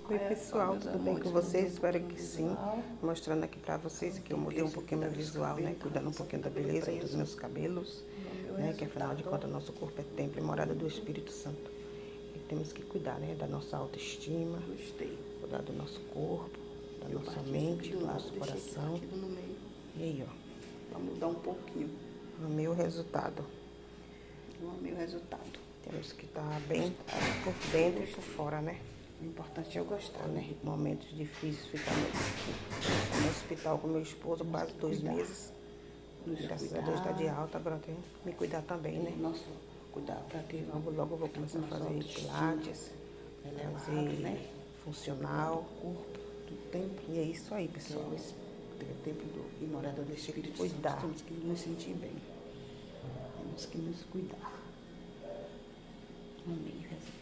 Oi pessoal, tudo bem com vocês? Espero que sim. Mostrando aqui pra vocês que eu mudei um pouquinho meu visual, né? Cuidando um pouquinho da beleza dos meus cabelos, né? Que afinal de contas nosso corpo é templo e morada do Espírito Santo. E temos que cuidar, né? Da nossa autoestima, cuidar do nosso corpo, da nossa mente, do nosso coração. E aí, ó. Pra mudar um pouquinho. Amei o resultado. Eu amei o resultado. Temos que estar bem por dentro e por fora, né? O importante é eu gostar, né? Momentos difíceis, ficar no hospital com meu esposo quase 2 meses. Graças a Deus está de alta, agora tem que me cuidar também, né? Nosso cuidar para que Logo eu vou começar a fazer pilates, fazer né? funcional. Corpo, do tempo. E é isso aí, pessoal. Tem o tempo e morada do Espírito Cuidar. Santo. Temos que nos sentir bem. Temos que nos cuidar. Amei o resultado.